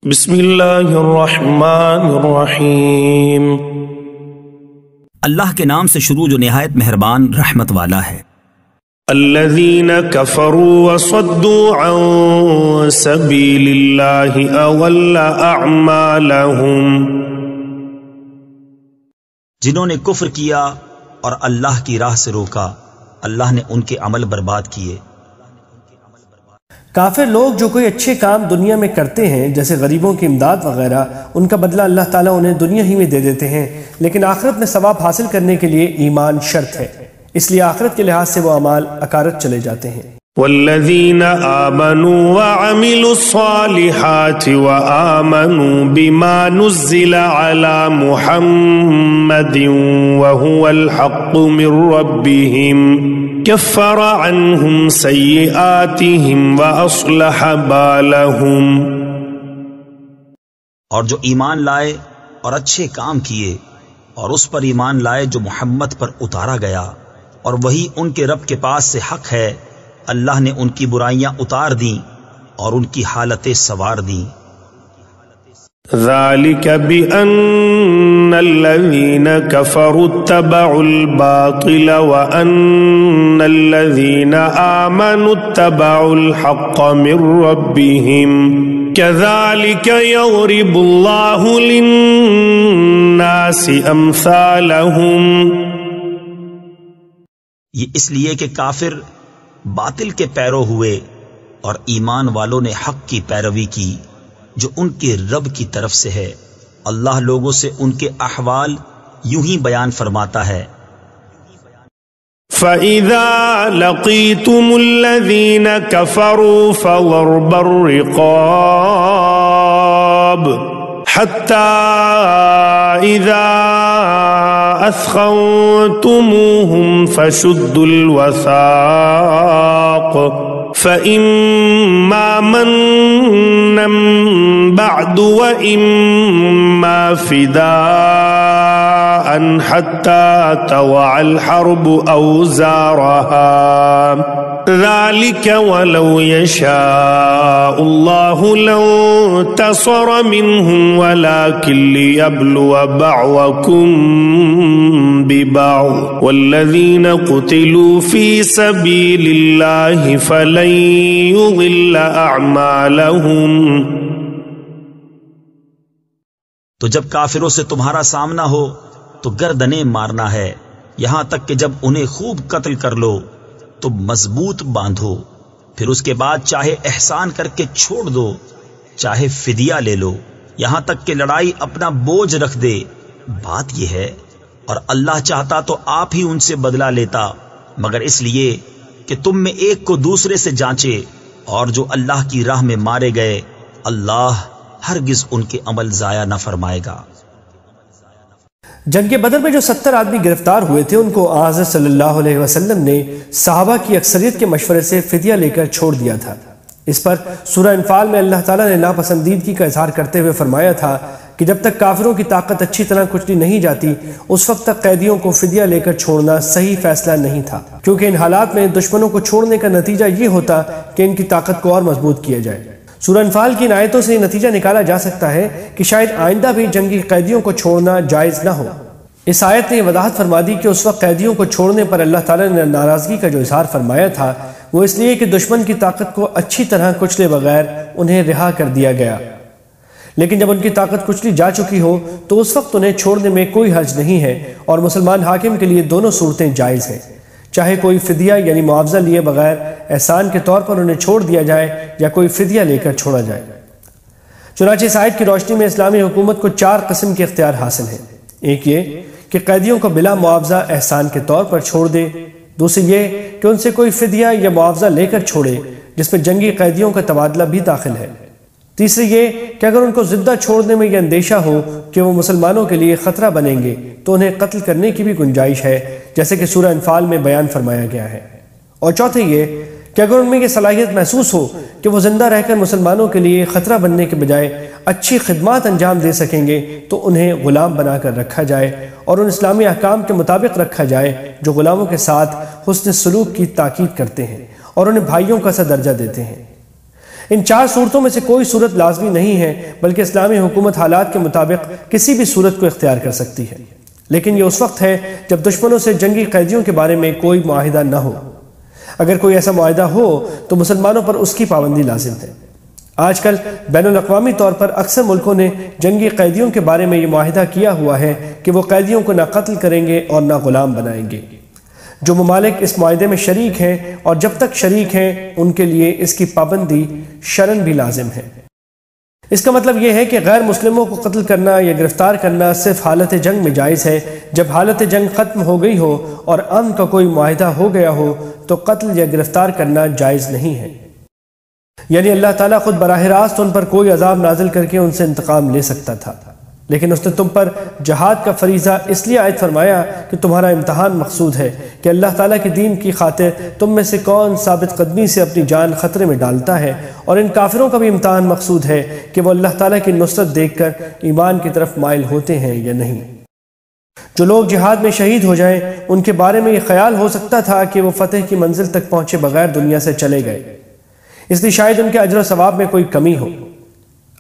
بسم اللہ الرحمن الرحیم۔ اللہ کے نام سے شروع جو نہایت مہربان رحمت والا ہے۔ الذین کفروا وصدوا عن سبیل اللہ اضل اعمالہم، جنہوں نے کفر کیا اور اللہ کی راہ سے روکا، اللہ نے ان کے عمل برباد کیے۔ کافر لوگ جو کوئی اچھے کام دنیا میں کرتے ہیں جیسے غریبوں کی امداد وغیرہ، ان کا بدلہ اللہ تعالیٰ انہیں دنیا ہی میں دے دیتے ہیں، لیکن آخرت میں ثواب حاصل کرنے کے لیے ایمان شرط ہے، اس لیے آخرت کے لحاظ سے وہ اعمال اکارت چلے جاتے ہیں۔ والذین آمنوا وعملوا الصالحات وآمنوا بما نزل على محمد وهو الحق من ربهم كفر عنهم سیئاتهم وأصلح بالهم۔ اور جو ایمان لائے اور اچھے کام کیے اور اس پر ایمان لائے جو محمد پر اتارا گیا، اور وہی ان کے رب کے پاس سے حق ہے، اللہ نے ان کی برائیاں اتار دیں اور ان کی حالتیں سوار دیں۔ ذلك بأن الذين كفروا اتبعوا الباطل وأن الذين آمنوا اتبعوا الحق من ربهم كذلك يضرب الله للناس أمثالهم۔ یہ اس لیے کہ کافر باطل کے پیرو ہوئے اور ایمان والوں نے حق کی پیروی کی جو ان کے رب کی طرف سے ہے، اللہ لوگوں سے ان کے احوال یوں ہی بیان فرماتا ہے۔ فَإِذَا لَقِيتُمُ الَّذِينَ كَفَرُوا فَضَرْبَ الرِّقَابِ حَتَّى إِذَا أَثْخَنْتُمُوهُمْ فَشُدُّوا الْوَثَاقَ فَإِمَّا مَنًّا بَعْدُ وَإِمَّا فِدَاءً حَتَّى تَضَعَ الْحَرْبُ أَوْزَارَهَا ذَلِكَ وَلَوْ يَشَاءُ اللَّهُ لَانتَصَرَ مِنْهُمْ وَلَكِنْ لِيَبْلُوَ بَعْضَكُمْ بِبَعْضٍ وَالَّذِينَ قُتِلُوا فِي سَبِيلِ اللَّهِ فَلَنْ يُضِلَّ أَعْمَالَهُمْ۔ تو جب کافروں سے تمہارا سامنا ہو تو گردنیں مارنا ہے، یہاں تک کہ جب انہیں خوب قتل کر لو تو مضبوط باندھو، پھر اس کے بعد چاہے احسان کر کے چھوڑ دو، چاہے فدیہ لے لو، یہاں تک کہ لڑائی اپنا بوجھ رکھ دے۔ بات یہ ہے، اور اللہ چاہتا تو آپ ہی ان سے بدلہ لیتا، مگر اس لیے کہ تم میں ایک کو دوسرے سے جانچے، اور جو اللہ کی راہ میں مارے گئے اللہ ہرگز ان کے عمل ضائع نہ فرمائے گا۔ جنگ بدر میں جو 70 آدمی گرفتار ہوئے تھے ان کو حضرت صلی اللہ علیہ وسلم نے صحابہ کی اکثریت کے مشورے سے فدیہ لے کر چھوڑ دیا تھا۔ اس پر سورہ انفال میں اللہ تعالیٰ نے ناپسندیدگی کا اظہار کرتے ہوئے فرمایا تھا کہ جب تک کافروں کی طاقت اچھی طرح کچلی نہیں جاتی اس وقت تک قیدیوں کو فدیہ لے کر چھوڑنا صحیح فیصلہ نہیں تھا، کیونکہ ان حالات میں دشمنوں کو چھوڑنے کا نتیجہ یہ ہوتا کہ ان کی طاقت کو اور مضبوط کیا جائے۔ سورہ انفال کی ان آیتوں سے یہ نتیجہ نکالا جا سکتا ہے کہ شاید آئندہ بھی جنگی قیدیوں کو چھوڑنا جائز نہ ہو۔ اس آیت نے یہ وضاحت فرما دی کہ اس وقت قیدیوں کو چھوڑنے پر اللہ تعالیٰ نے ناراضگی کا جو اظہار فرمایا تھا وہ اس لیے کہ دشمن کی طاقت کو اچھی طرح کچلے بغیر انہیں رہا کر دیا گیا، لیکن جب ان کی طاقت کچلی جا چکی ہو تو اس وقت انہیں چھوڑنے میں کوئی حرج نہیں ہے، اور مسلمان حاکم کے لیے دونوں صورتیں جائز ہیں، چاہے کوئی فدیہ یعنی معاوضہ لیے بغیر احسان کے طور پر انہیں چھوڑ دیا جائے یا کوئی فدیہ لے کر چھوڑا جائے۔ چنانچہ اس آیت کی روشنی میں اسلامی حکومت کو 4 قسم کے اختیار حاصل ہیں۔ ایک یہ کہ قیدیوں کو بلا معاوضہ احسان کے طور پر چھوڑ دے، دوسری یہ کہ ان سے کوئی فدیہ یا معاوضہ لے کر چھوڑے جس میں جنگی قیدیوں کا تبادلہ بھی داخل ہے، تیسری یہ کہ اگر ان کو زندہ چھوڑنے میں یہ اندیشہ ہو کہ وہ مسلمانوں کے لیے خطرہ بنیں گے تو انہیں قتل کرنے کی بھی گنجائش ہے، جیسے کہ سورہ انفال میں بیان فرمایا گیا ہے، اور چوتھے یہ کہ اگر ان میں یہ صلاحیت محسوس ہو کہ وہ زندہ رہ کر مسلمانوں کے لیے خطرہ بننے کے بجائے اچھی خدمات انجام دے سکیں گے تو انہیں غلام بنا کر رکھا جائے اور ان اسلامی احکام کے مطابق رکھا جائے جو غلاموں کے ساتھ حسن سلوک کی تاکید کرتے ہیں اور انہیں بھائیوں کا سا درجہ دیتے ہیں۔ ان 4 صورتوں میں سے کوئی صورت لازمی نہیں ہے، بلکہ اسلامی حکومت حالات کے مطابق کسی بھی صورت کو اختیار کر سکتی ہے، لیکن یہ اس وقت ہے جب دشمنوں سے جنگی قیدیوں کے بارے میں کوئی معاہدہ نہ ہو۔ اگر کوئی ایسا معاہدہ ہو تو مسلمانوں پر اس کی پابندی لازم ہے۔ آج کل بین الاقوامی طور پر اکثر ملکوں نے جنگی قیدیوں کے بارے میں یہ معاہدہ کیا ہوا ہے کہ وہ قیدیوں کو نہ قتل کریں گے اور نہ غلام بنائیں گے۔ جو ممالک اس معاہدے میں شریک ہیں اور جب تک شریک ہیں ان کے لیے اس کی پابندی شرعاً بھی لازم ہے۔ اس کا مطلب یہ ہے کہ غیر مسلموں کو قتل کرنا یا گرفتار کرنا صرف حالت جنگ میں جائز ہے۔ جب حالت جنگ ختم ہو گئی ہو اور امن کا کوئی معاہدہ ہو گیا ہو تو قتل یا گرفتار کرنا جائز نہیں ہے۔ یعنی اللہ تعالیٰ خود براہ راست ان پر کوئی عذاب نازل کر کے ان سے انتقام لے سکتا تھا، لیکن اس نے تم پر جہاد کا فریضہ اس لیے عائد فرمایا کہ تمہارا امتحان مقصود ہے کہ اللہ تعالیٰ کے دین کی خاطر تم میں سے کون ثابت قدمی سے اپنی جان خطرے میں ڈالتا ہے، اور ان کافروں کا بھی امتحان مقصود ہے کہ وہ اللہ تعالیٰ کی نصرت دیکھ کر ایمان کی طرف مائل ہوتے ہیں یا نہیں۔ جو لوگ جہاد میں شہید ہو جائیں ان کے بارے میں یہ خیال ہو سکتا تھا کہ وہ فتح کی منزل تک پہنچے بغیر دنیا سے چلے گئے، اس لیے شاید ان کے اجر و ثواب میں کوئی کمی ہو۔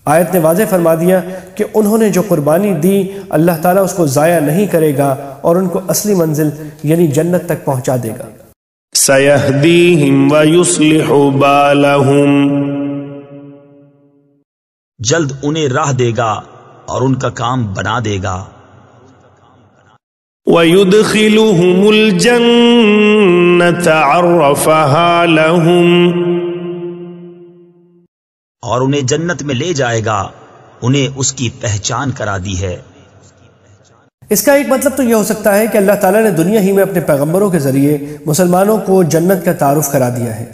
آیت نے واضح فرما دیا کہ انہوں نے جو قربانی دی اللہ تعالیٰ اس کو ضائع نہیں کرے گا اور ان کو اصلی منزل یعنی جنت تک پہنچا دے گا۔ سَيَهْدِيهِمْ وَيُصْلِحُ بَالَهُمْ، جلد انہیں راہ دے گا اور ان کا کام بنا دے گا۔ وَيُدْخِلُهُمُ الْجَنَّةَ عَرَّفَهَا لَهُمْ، اور انہیں جنت میں لے جائے گا، انہیں اس کی پہچان کرا دی ہے۔ اس کا ایک مطلب تو یہ ہو سکتا ہے کہ اللہ تعالیٰ نے دنیا ہی میں اپنے پیغمبروں کے ذریعے مسلمانوں کو جنت کا تعارف کرا دیا ہے،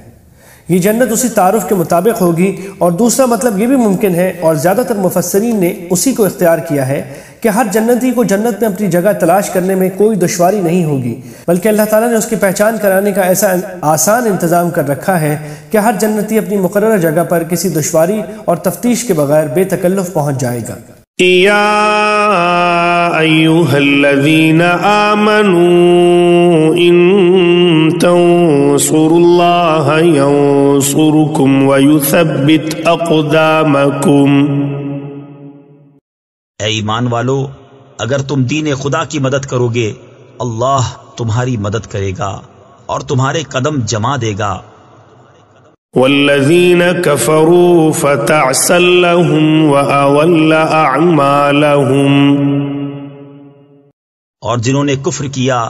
یہ جنت اسی تعارف کے مطابق ہوگی، اور دوسرا مطلب یہ بھی ممکن ہے اور زیادہ تر مفسرین نے اسی کو اختیار کیا ہے کہ ہر جنتی کو جنت میں اپنی جگہ تلاش کرنے میں کوئی دشواری نہیں ہوگی، بلکہ اللہ تعالیٰ نے اس کی پہچان کرانے کا ایسا آسان انتظام کر رکھا ہے کہ ہر جنتی اپنی مقررہ جگہ پر کسی دشواری اور تفتیش کے بغیر بے تکلف پہنچ جائے گا۔ یا ایھا الذین آمنوا ان تنصروا اللہ ینصرکم ویثبت اقدامکم، اے ایمان والو، اگر تم دین خدا کی مدد کرو گے اللہ تمہاری مدد کرے گا اور تمہارے قدم جما دے گا۔ والذین کفروا فتعسا لهم واضل اعمالهم، اور جنہوں نے کفر کیا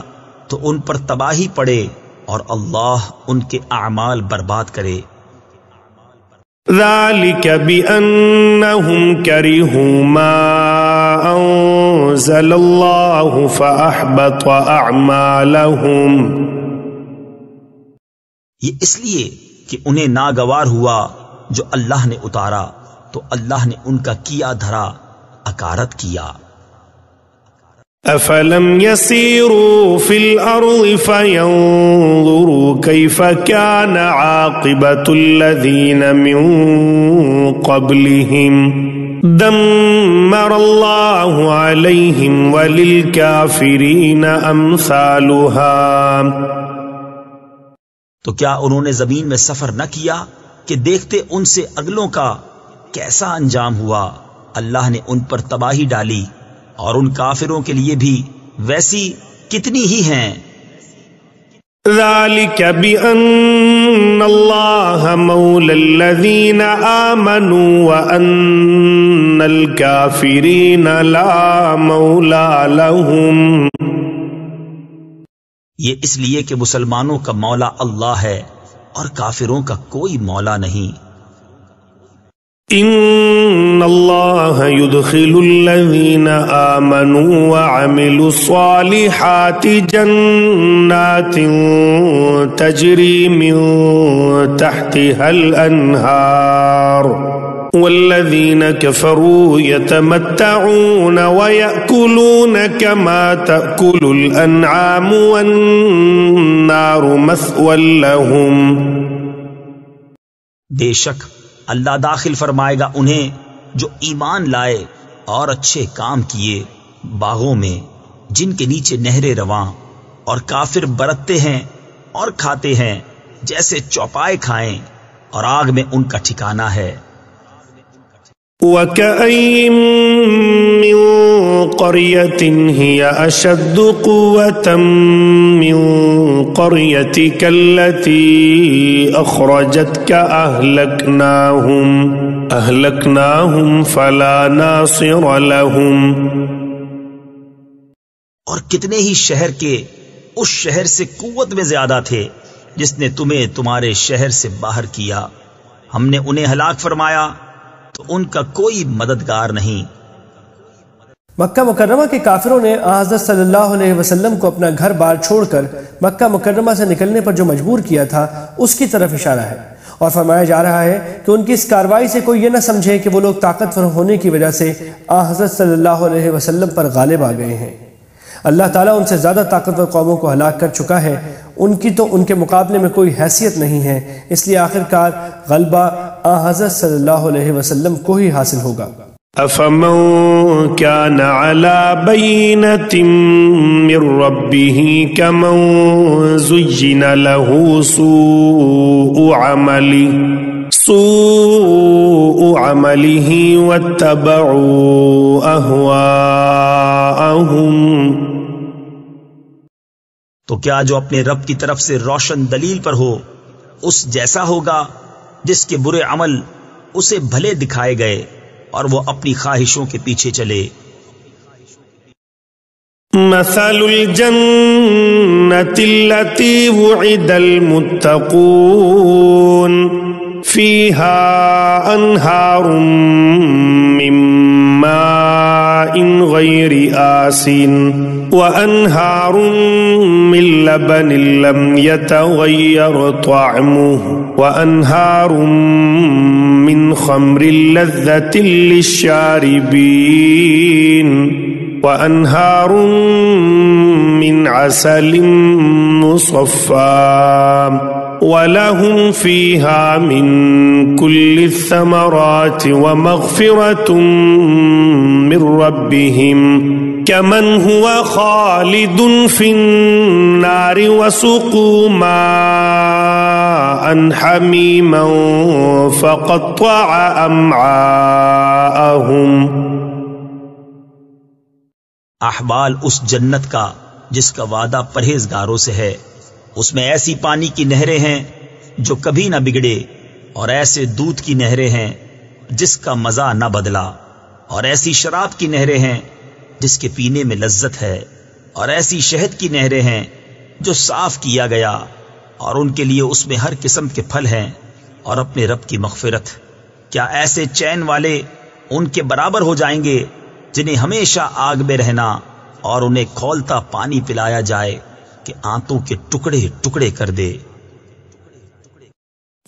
تو ان پر تباہی پڑے اور اللہ ان کے اعمال برباد کرے۔ ذلك بأنهم كرهوا ما أنزل الله فأحبط أعمالهم، یہ اس لیے کہ انہیں ناگوار ہوا جو اللہ نے اتارا تو اللہ نے ان کا کیا دھرا اکارت کیا۔ أفلم يسيروا في الأرض فينظروا كيف كان عاقبة الذين من قبلهم دمر الله عليهم وللكافرين أمثالها، تو کیا انہوں نے زمین میں سفر نہ کیا کہ دیکھتے ان سے اگلوں کا کیسا انجام ہوا؟ اللہ نے ان پر تباہی ڈالی اور ان کافروں کے لیے بھی ویسی کتنی ہی ہیں۔ ذلك بأن الله مولى الذين آمنوا وأن الكافرين لا مولى لهم، یہ اس لیے کہ مسلمانوں کا مولا اللہ ہے اور کافروں کا کوئی مولا نہیں۔ ان اللہ يدخل الذین آمنوا وعملوا الصالحات جنات تجری من تحتها الانہار والذین كفروا يتمتعون ويأكلون كما تأكل الأنعام والنار مثوى لهم، بے شک اللہ داخل فرمائے گا انہیں جو ایمان لائے اور اچھے کام کیے باغوں میں جن کے نیچے نہریں رواں، اور کافر برتتے ہیں اور کھاتے ہیں جیسے چوپائے کھائیں، اور آگ میں ان کا ٹھکانہ ہے۔ وَكَأَيِّن مِّن قَرْيَةٍ هِيَ أَشَدُّ قُوَّةً مِّن قَرْيَتِكَ الَّتِي أَخْرَجَتْكَ أَهْلَكْنَاهُمْ فَلَا نَاصِرَ لَهُمْ۔ اور کتنے ہی شہر کے اس شہر سے قوت میں زیادہ تھے جس نے تمہیں تمہارے شہر سے باہر کیا، ہم نے انہیں ہلاک فرمایا تو ان کا کوئی مددگار نہیں۔ مکہ مکرمہ کے کافروں نے حضرت صلی اللہ علیہ وسلم کو اپنا گھر بار چھوڑ کر مکہ مکرمہ سے نکلنے پر جو مجبور کیا تھا اس کی طرف اشارہ ہے، اور فرمایا جا رہا ہے کہ ان کی اس کارروائی سے کوئی یہ نہ سمجھے کہ وہ لوگ طاقتور ہونے کی وجہ سے حضرت صلی اللہ علیہ وسلم پر غالب آ گئے ہیں۔ اللہ تعالیٰ ان سے زیادہ طاقتور قوموں کو ہلاک کر چکا ہے، ان کی تو ان کے مقابلے میں کوئی حیثیت نہیں ہے، اس لیے آخرکار غلبہ حضرت صلی اللہ علیہ وسلم کو ہی حاصل ہوگا۔ أَفَمَنْ كَانَ عَلَى بَيِّنَةٍ مِّن رَّبِّهِ كَمَنْ زُيِّنَ لَهُ سُوءُ عَمَلِهِ وَاتَّبَعُوا أَهْوَاءَهُمْ۔ تو کیا جو اپنے رب کی طرف سے روشن دلیل پر ہو اس جیسا ہوگا جس کے برے عمل اسے بھلے دکھائے گئے اور وہ اپنی خواہشوں کے پیچھے چلے۔ مثل الجنة التي وعد المتقون فيها أنهار من ماء غير آسن وأنهار من لبن لم يتغير طعمه وأنهار من خمر لذة للشاربين وأنهار من عسل مصفى وَلَهُمْ فِيهَا مِن كُلِّ الثَّمَرَاتِ وَمَغْفِرَةٌ مِّن رَّبِّهِمْ كَمَنْ هُوَ خَالِدٌ فِي النَّارِ وَسُقُوا مَاءً حَمِيمًا فَقَطَّعَ أَمْعَاءَهُمْ۔ احوال اس جنت کا جس کا وعدہ پرہیزگاروں سے ہے، اس میں ایسی پانی کی نہریں ہیں جو کبھی نہ بگڑے، اور ایسے دودھ کی نہریں ہیں جس کا مزہ نہ بدلا، اور ایسی شراب کی نہریں ہیں جس کے پینے میں لذت ہے، اور ایسی شہد کی نہریں ہیں جو صاف کیا گیا، اور ان کے لیے اس میں ہر قسم کے پھل ہیں اور اپنے رب کی مغفرت۔ کیا ایسے چین والے ان کے برابر ہو جائیں گے جنہیں ہمیشہ آگ میں رہنا اور انہیں کھولتا پانی پلایا جائے کہ آنتوں کے ٹکڑے ٹکڑے کر دے۔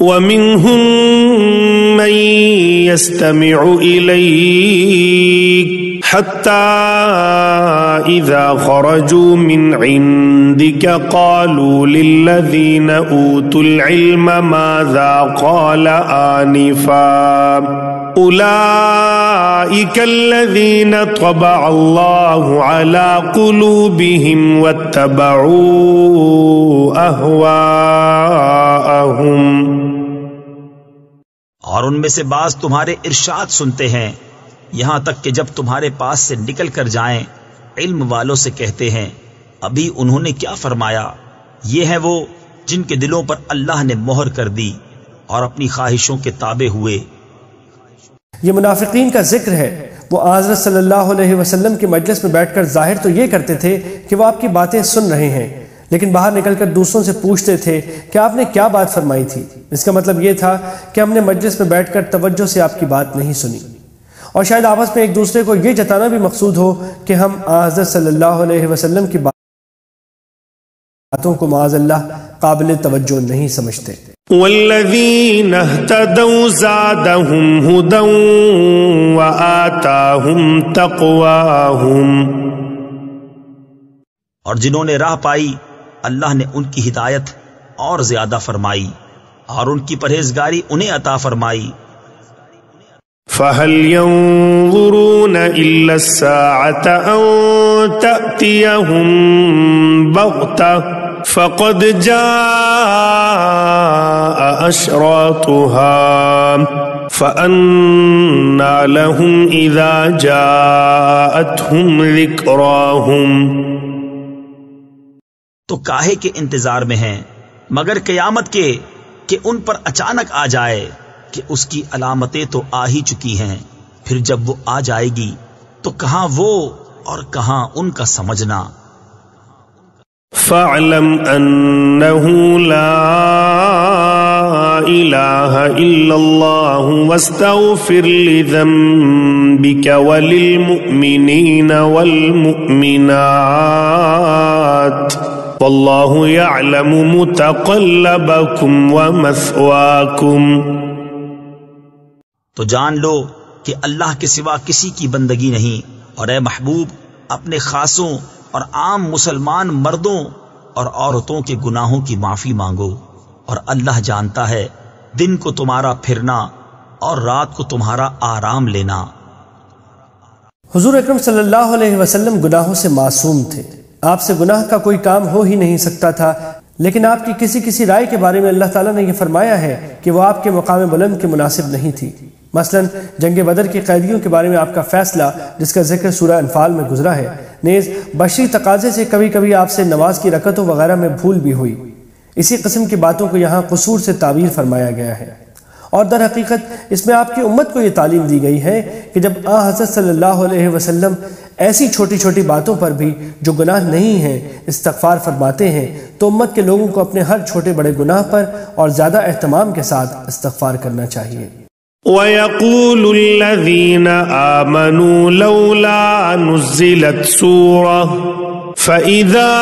وَمِنْهُمْ مَنْ يَسْتَمِعُ إِلَيْكَ حَتَّى إِذَا خَرَجُوا مِنْ عِنْدِكَ قَالُوا لِلَّذِينَ أُوتُوا الْعِلْمَ مَاذَا قَالَ آنِفًا أُولَئِكَ الَّذِينَ طَبَعَ اللَّهُ عَلَى قُلُوبِهِمْ وَاتَّبَعُوا أَهْوَاءَهُمْ۔ اور ان میں سے بعض تمہارے ارشاد سنتے ہیں یہاں تک کہ جب تمہارے پاس سے نکل کر جائیں علم والوں سے کہتے ہیں ابھی انہوں نے کیا فرمایا۔ یہ ہیں وہ جن کے دلوں پر اللہ نے مہر کر دی اور اپنی خواہشوں کے تابع ہوئے۔ یہ منافقین کا ذکر ہے، وہ حضرت صلی اللہ علیہ وسلم کے مجلس میں بیٹھ کر ظاہر تو یہ کرتے تھے کہ وہ آپ کی باتیں سن رہے ہیں، لیکن باہر نکل کر دوسروں سے پوچھتے تھے کہ آپ نے کیا بات فرمائی تھی۔ اس کا مطلب یہ تھا کہ ہم نے مجلس میں بیٹھ کر توجہ سے آپ کی بات نہیں سنی، اور شاید آپس میں ایک دوسرے کو یہ جتانا بھی مقصود ہو کہ ہم حضرت صلی اللہ علیہ وسلم کی باتوں کو معاذ اللہ قابل توجہ نہیں سمجھتے۔ والذین اہتدوا زادہم ہدی وآتاہم تقواہم، اور جنہوں نے راہ پائی اللہ نے ان کی ہدایت اور زیادہ فرمائی اور ان کی پرہیزگاری انہیں عطا فرمائی۔ فَهَلْ يَنظُرُونَ إِلَّا السَّاعَةَ أَن تَأْتِيَهُم بَغْتَةً فقد جاء أشراطها فأنى لهم إذا جاءتهم ذكراهم. تو کاہے کے انتظار میں ہیں مگر قیامت کے کہ ان پر اچانک آ جائے کہ اس کی علامتیں تو آ ہی چکی ہیں، پھر جب وہ آ جائے گی تو کہاں وہ اور کہاں ان کا سمجھنا. فاعلم أنه لا إله إلا الله واستغفر لذنبك وللمؤمنين والمؤمنات والله يعلم متقلبكم ومثواكم. تو جان لو کہ اللہ کے سوا کسی کی بندگی نہیں، اور اے محبوب اپنے خاصوں اور عام مسلمان مردوں اور عورتوں کے گناہوں کی معافی مانگو، اور اللہ جانتا ہے دن کو تمہارا پھرنا اور رات کو تمہارا آرام لینا. حضور اکرم صلی اللہ علیہ وسلم گناہوں سے معصوم تھے، آپ سے گناہ کا کوئی کام ہو ہی نہیں سکتا تھا، لیکن آپ کی کسی رائے کے بارے میں اللہ تعالیٰ نے یہ فرمایا ہے کہ وہ آپ کے مقام بلند کے مناسب نہیں تھی. مثلا جنگ بدر کے قیدیوں کے بارے میں آپ کا فیصلہ جس کا ذکر سورہ انفال میں گزرا ہے، نیز بشری تقاضے سے کبھی کبھی آپ سے نماز کی رکعتوں وغیرہ میں بھول بھی ہوئی. اسی قسم کی باتوں کو یہاں قصور سے تعبیر فرمایا گیا ہے، اور در حقیقت اس میں آپ کی امت کو یہ تعلیم دی گئی ہے کہ جب حضرت صلی اللہ علیہ وسلم ایسی چھوٹی چھوٹی باتوں پر بھی جو گناہ نہیں ہیں استغفار فرماتے ہیں تو امت کے لوگوں کو اپنے ہر چھوٹے بڑے گناہ پر اور زیادہ اہتمام کے ساتھ استغفار کرنا چاہیے. وَيَقُولُ الَّذِينَ آمَنُوا لَوْلَا نُزِّلَتْ سُورَةٌ فَإِذَا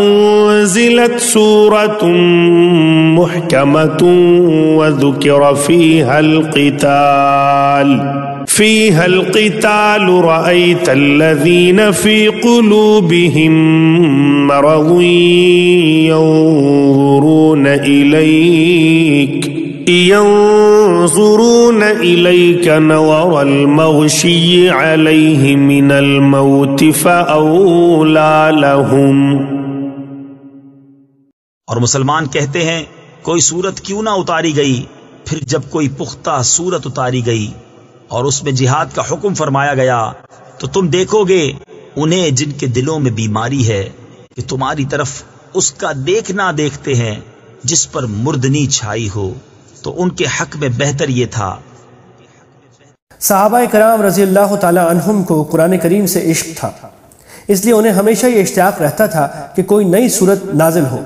أُنزِلَتْ سُورَةٌ مُحْكَمَةٌ وَذُكِرَ فِيهَا الْقِتَالُ رَأَيْتَ الَّذِينَ فِي قُلُوبِهِم مَّرَضٌ ينظرون إليك نظر المغشي عليه من الموت فأولى لهم. اور مسلمان کہتے ہیں کوئی صورت کیوں نہ اتاری گئی، پھر جب کوئی پختہ صورت اتاری گئی اور اس میں جہاد کا حکم فرمایا گیا تو تم دیکھو گے انہیں جن کے دلوں میں بیماری ہے کہ تمہاری طرف اس کا دیکھنا دیکھتے ہیں جس پر مردنی چھائی ہو، تو ان کے حق میں بہتر یہ تھا. صحابہ کرام رضی اللہ تعالی عنہم کو قرآن کریم سے عشق تھا، اس لیے انہیں ہمیشہ یہ اشتیاق رہتا تھا کہ کوئی نئی صورت نازل ہو.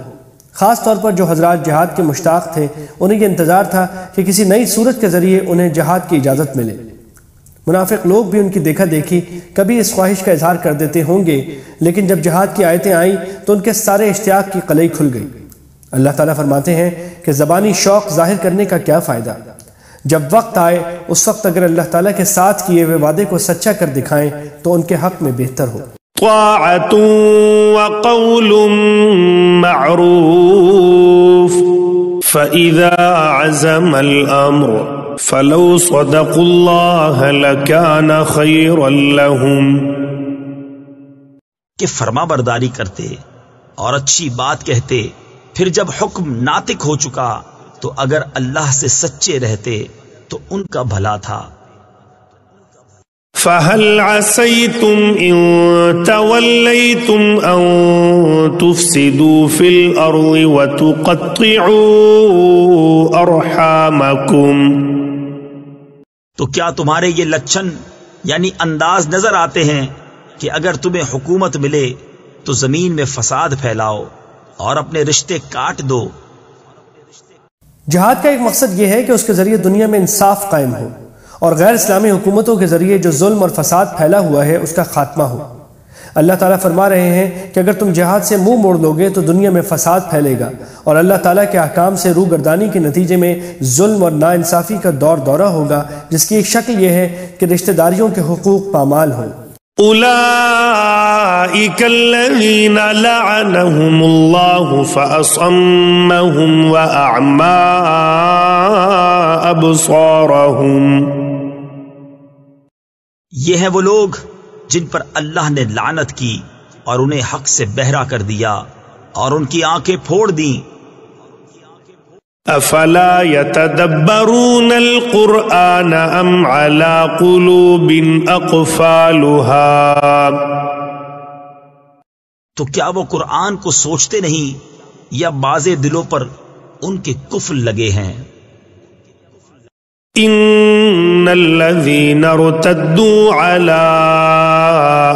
خاص طور پر جو حضرات جہاد کے مشتاق تھے انہیں یہ انتظار تھا کہ کسی نئی صورت کے ذریعے انہیں جہاد کی اجازت ملے. منافق لوگ بھی ان کی دیکھا دیکھی کبھی اس خواہش کا اظہار کر دیتے ہوں گے، لیکن جب جہاد کی آیتیں آئیں تو ان کے سارے اشتیاق کی قلعی کھل گئی. اللہ تعالیٰ فرماتے ہیں کہ زبانی شوق ظاہر کرنے کا کیا فائدہ، جب وقت آئے اس وقت اگر اللہ تعالیٰ کے ساتھ کیے ہوئے وعدے کو سچا کر دکھائیں تو ان کے حق میں بہتر ہو. طاعة وقول معروف فإذا عزم الأمر فلو صدقوا الله لكان خيرا لهم. کہ فرما برداری کرتے اور اچھی بات کہتے، پھر جب حکم ناطق ہو چکا تو اگر اللہ سے سچے رہتے تو ان کا بھلا تھا. فَهَلْ عَسَيْتُمْ إِن تَوَلَّيْتُمْ أَن تُفْسِدُوا فِي الْأَرْضِ وَتُقَطِّعُوا أَرْحَامَكُمْ. تو کیا تمہارے یہ لچھن یعنی انداز نظر آتے ہیں کہ اگر تمہیں حکومت ملے تو زمین میں فساد پھیلاؤ اور اپنے رشتے کاٹ دو. جہاد کا ایک مقصد یہ ہے کہ اس کے ذریعے دنیا میں انصاف قائم ہو اور غیر اسلامی حکومتوں کے ذریعے جو ظلم اور فساد پھیلا ہوا ہے اس کا خاتمہ ہو. اللہ تعالیٰ فرما رہے ہیں کہ اگر تم جہاد سے منہ موڑ لو گے تو دنیا میں فساد پھیلے گا اور اللہ تعالیٰ کے احکام سے روگردانی کے نتیجے میں ظلم اور ناانصافی کا دورہ ہوگا، جس کی ایک شکل یہ ہے کہ رشتہ داریوں کے حقوق پامال ہوں. أولئك الذين لعنهم الله فأصمهم وأعمى أبصارهم. یہ ہیں وہ لوگ جن پر اللہ نے لعنت کی اور انہیں حق سے بہرا کر دیا اور ان کی آنکھیں پھوڑ دیں. افلا يتدبرون القرآن ام على قلوب اقفالها، تو کیا وہ قرآن کو سوچتے نہیں یا بعض دلوں پر ان کے قفل لگے ہیں؟ ان الذين ارتدوا على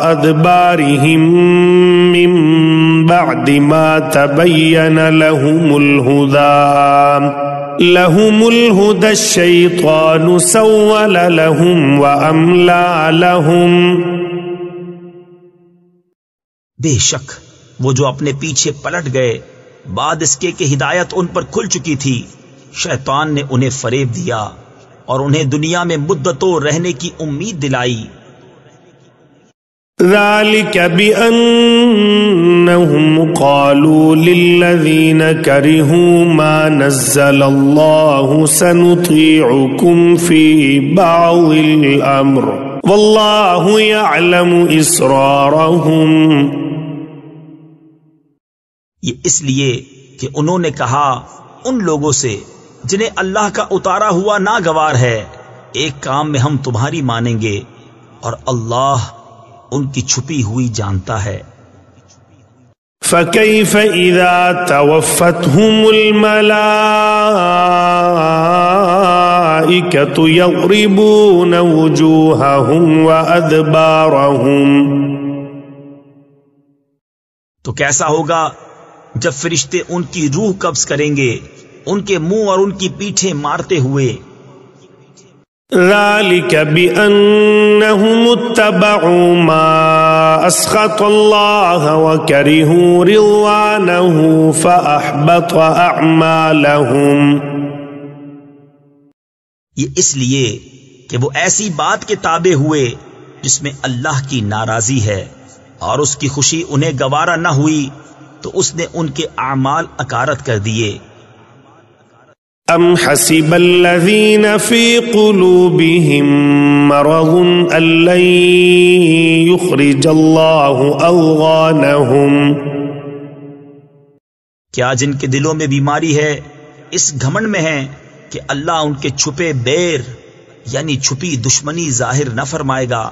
ادبارهم من بعد ما تبين لهم الهدى الشيطان سول لهم واملى لهم. بے شک وہ جو اپنے پیچھے پلٹ گئے بعد اس کے کہ ہدایت ان پر کھل چکی تھی، شیطان نے انہیں فریب دیا اور انہیں دنیا میں مدتوں رہنے کی امید دلائی. ذلك بأنهم قالوا للذين كرهوا ما نزل الله سنطيعكم في بعض الأمر والله يعلم إسرارهم. یہ اس لیے کہ انہوں نے کہا ان لوگوں سے جنہیں اللہ کا اتارا ہوا ناگوار ہے، ایک کام میں ہم تمہاری مانیں گے اور اللہ ان کی چھپی ہوئی جانتا ہے. فكيف إذا توفتهم الملائكة يضربون وجوههم وأدبارهم. تو کیسا ہوگا جب فرشتے ان کی روح قبض کریں گے ان کے منہ اور ان کی پیٹھیں مارتے ہوئے. ذلك بأنهم اتبعوا ما أسخط الله وكرهوا رضوانه فأحبط أعمالهم. یہ اس لیے کہ وہ ایسی بات کے تابع ہوئے جس میں اللہ کی ناراضی ہے اور اس کی خوشی انہیں گوارا نہ ہوئی تو اس نے ان کے اعمال اکارت کر دیے. ام حسب الذين في قلوبهم مرض ان لن يخرج الله اضغانهم. کیا جن کے دلوں میں بیماری ہے اس گھمنڈ میں ہے کہ اللہ ان کے چھپے بیر یعنی چھپی دشمنی ظاہر نہ فرمائے گا.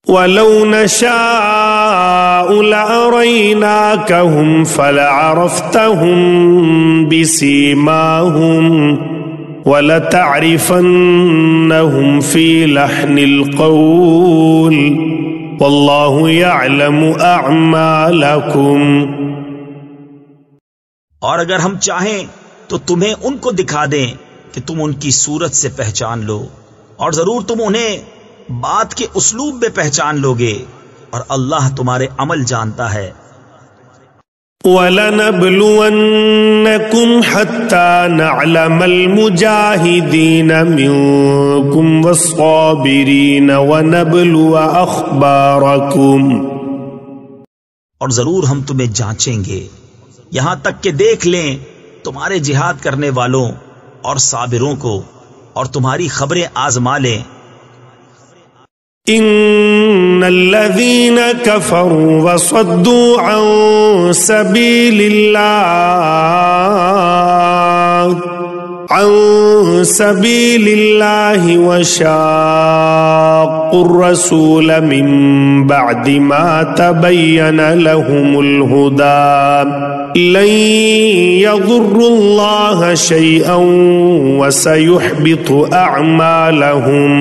ولو نشاء لأريناكهم فلعرفتهم بسيماهم ولتعرفنهم في لحن القول والله يعلم أعمالكم. اور اگر ہم چاہیں تو تمہیں ان کو دکھا دیں کہ تم ان کی صورت سے پہچان لو، اور ضرور تم انہیں بات کے اسلوب میں پہچان لوگے، اور اللہ تمہارے عمل جانتا ہے. وَلَنَبْلُوَنَّكُمْ حَتَّى نَعْلَمَ الْمُجَاهِدِينَ مِنْكُمْ وَالصَّابِرِينَ وَنَبْلُوَ أَخْبَارَكُمْ. اور ضرور ہم تمہیں جانچیں گے یہاں تک کہ دیکھ لیں تمہارے جہاد کرنے والوں اور صابروں کو، اور تمہاری خبریں آزما لیں. ان الذين كفروا وصدوا عن سبيل الله وشاقوا الرسول من بعد ما تبين لهم الهدى لن يضروا الله شيئا وسيحبط اعمالهم.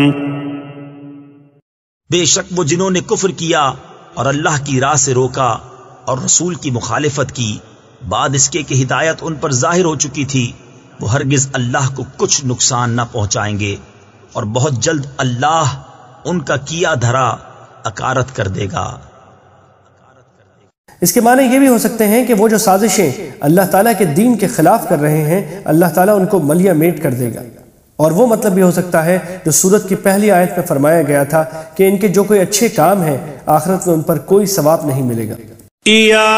بے شک وہ جنہوں نے کفر کیا اور اللہ کی راہ سے روکا اور رسول کی مخالفت کی بعد اس کے کہ ہدایت ان پر ظاہر ہو چکی تھی، وہ ہرگز اللہ کو کچھ نقصان نہ پہنچائیں گے، اور بہت جلد اللہ ان کا کیا دھرا اکارت کر دے گا. اس کے معنی یہ بھی ہو سکتے ہیں کہ وہ جو سازشیں اللہ تعالیٰ کے دین کے خلاف کر رہے ہیں اللہ تعالیٰ ان کو ملیہ میٹ کر دے گا. اور وہ مطلب بھی ہو سکتا ہے جو سورت کی پہلی آیت میں فرمایا گیا تھا کہ ان کے جو کوئی اچھے کام ہیں آخرت میں ان پر کوئی ثواب نہیں ملے گا. یا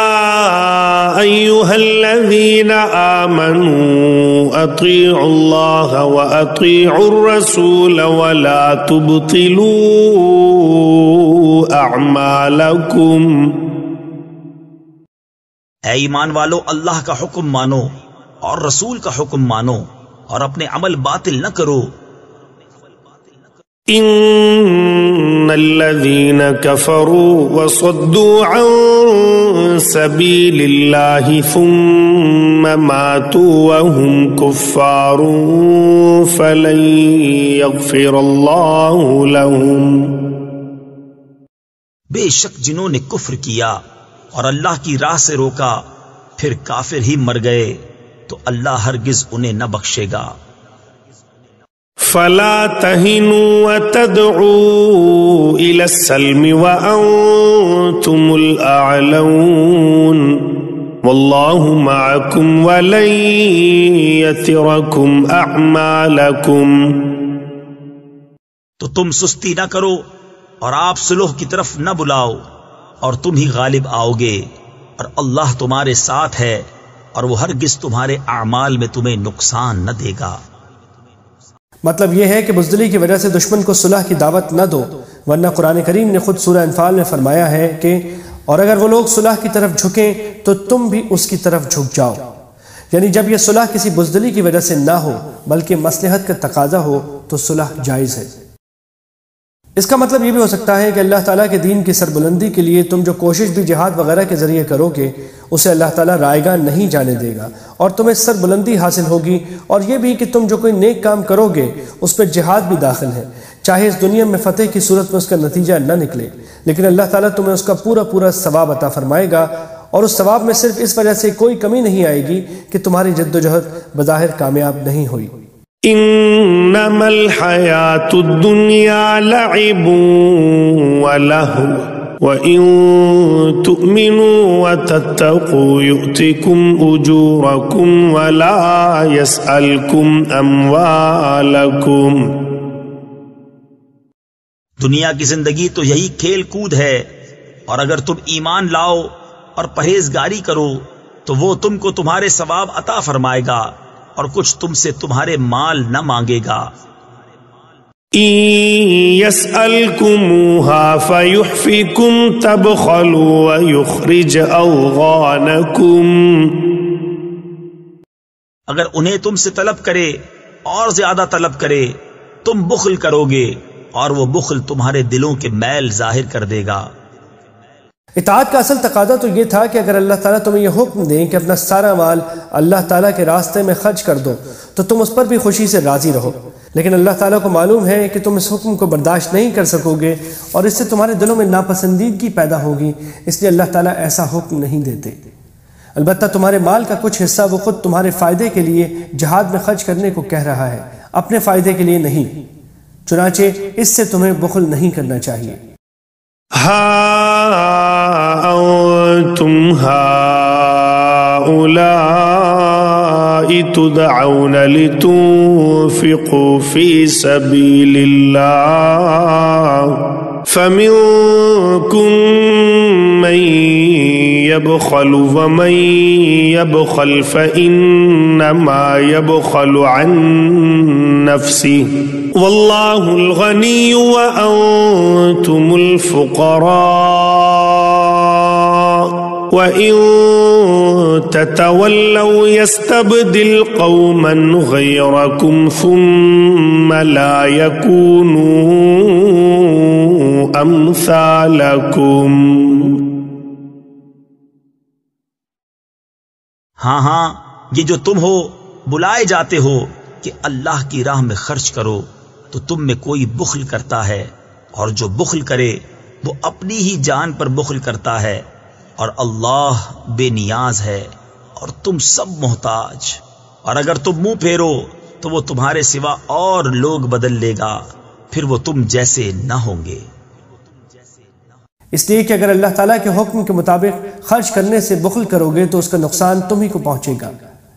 ایھا الذین آمنوا اطیعوا اللہ واطیعوا الرسول ولا تبطلوا اعمالکم. اے ایمان والو اللہ کا حکم مانو اور رسول کا حکم مانو اور اپنے عمل باطل نہ کرو. ان الذين كفروا وصدوا عن سبيل الله ثم ماتوا وهم كفار فلن يغفر الله لهم. بے شک جنہوں نے کفر کیا اور اللہ کی راہ سے روکا پھر کافر ہی مر گئے تو اللہ ہرگز انہیں نہ بخشے گا. فلا تهنوا وتدعوا إلى السلم وأنتم الأعلون والله معكم ولن يتركم أعمالكم. تو تم سستی نہ کرو اور آپ صلح کی طرف نہ بلاؤ اور تم ہی غالب آؤ گے اور اللہ تمہارے ساتھ ہے اور وہ ہرگز تمہارے اعمال میں تمہیں نقصان نہ دے گا. مطلب یہ ہے کہ بزدلی کی وجہ سے دشمن کو صلح کی دعوت نہ دو، ورنہ قرآن کریم نے خود سورہ انفال میں فرمایا ہے کہ اور اگر وہ لوگ صلح کی طرف جھکیں تو تم بھی اس کی طرف جھک جاؤ. یعنی جب یہ صلح کسی بزدلی کی وجہ سے نہ ہو بلکہ مصلحت کا تقاضا ہو تو صلح جائز ہے. اس کا مطلب یہ بھی ہو سکتا ہے کہ اللہ تعالیٰ کے دین کی سربلندی کے لیے تم جو کوشش بھی جہاد وغیرہ کے ذریعے کرو گے اسے اللہ تعالیٰ رائیگاں نہیں جانے دے گا اور تمہیں سربلندی حاصل ہوگی. اور یہ بھی کہ تم جو کوئی نیک کام کرو گے اس پہ جہاد بھی داخل ہے، چاہے اس دنیا میں فتح کی صورت میں اس کا نتیجہ نہ نکلے، لیکن اللہ تعالیٰ تمہیں اس کا پورا ثواب عطا فرمائے گا. اور اس ثواب میں صرف اس وجہ سے کوئی کمی نہیں آئے گی کہ تمہاری جد و جہد بظاہر کامیاب نہیں ہوئی. انما الحیات الدنیا لعب ولہو وَإِن تُؤْمِنُوا وَتَتَّقُوا يُؤْتِكُمْ أُجُورَكُمْ وَلَا يَسْأَلْكُمْ أَمْوَالَكُمْ. دنیا کی زندگی تو یہی کھیل کود ہے، اور اگر تم ایمان لاؤ اور پرہیزگاری کرو تو وہ تم کو تمہارے ثواب عطا فرمائے گا اور کچھ تم سے تمہارے مال نہ مانگے گا. يَسْأَلْكُمُوهَا فَيُحْفِكُمْ تَبْخَلُوا وَيُخْرِجْ أَضْغَانَكُمْ. اگر انہیں تم سے طلب کرے اور زیادہ طلب کرے تم بخل کرو گے اور وہ بخل تمہارے دلوں کے میل ظاہر کر دے گا. اطاعت کا اصل تقاضا تو یہ تھا کہ اگر اللہ تعالیٰ تمہیں یہ حکم دیں کہ اپنا سارا مال اللہ تعالیٰ کے راستے میں خرچ کر دو تو تم اس پر بھی خوشی سے راضی رہو، لیکن اللہ تعالیٰ کو معلوم ہے کہ تم اس حکم کو برداشت نہیں کر سکو گے اور اس سے تمہارے دلوں میں ناپسندیدگی پیدا ہوگی، اس لیے اللہ تعالیٰ ایسا حکم نہیں دیتے. البتہ تمہارے مال کا کچھ حصہ وہ خود تمہارے فائدے کے لیے جہاد میں خرچ کرنے کو کہہ رہا ہے، اپنے فائدے کے لیے نہیں، چنانچہ اس سے تمہیں بخل نہیں کرنا چاہیے. ہا انتم هؤلاء تدعون لتنفقوا في سبيل الله فمنكم من يبخل ومن يبخل فإنما يبخل عن نفسه والله الغني وأنتم الفقراء وإن تتولوا يستبدل قوما غيركم ثم لا يكونوا أمثالكم. ہاں یہ جو تم ہو بلائے جاتے ہو کہ اللہ کی راہ میں خرچ کرو تو تم میں کوئی بخل کرتا ہے، اور جو بخل کرے وہ اپنی ہی جان پر بخل کرتا ہے، اور اللہ بے نیاز ہے اور تم سب محتاج. اور اگر تم منہ پھیرو تو وہ تمہارے سوا اور لوگ بدل لے گا، پھر وہ تم جیسے نہ ہوں گے. اس لیے کہ اگر اللہ تعالیٰ کے حکم کے مطابق خرچ کرنے سے بخل کرو گے تو اس کا نقصان تم ہی کو پہنچے گا.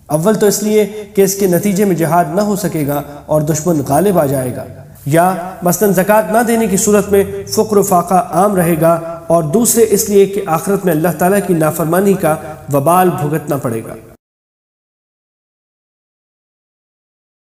اول تو اس لیے کہ اس کے نتیجے میں جہاد نہ ہو سکے گا اور دشمن غالب آ جائے گا، یا مثلاً زکوٰۃ نہ دینے کی صورت میں فقر و فاقہ عام رہے گا، اور دوسرے اس لیے کہ آخرت میں اللہ تعالیٰ کی نافرمانی کا وبال بھگتنا پڑے گا.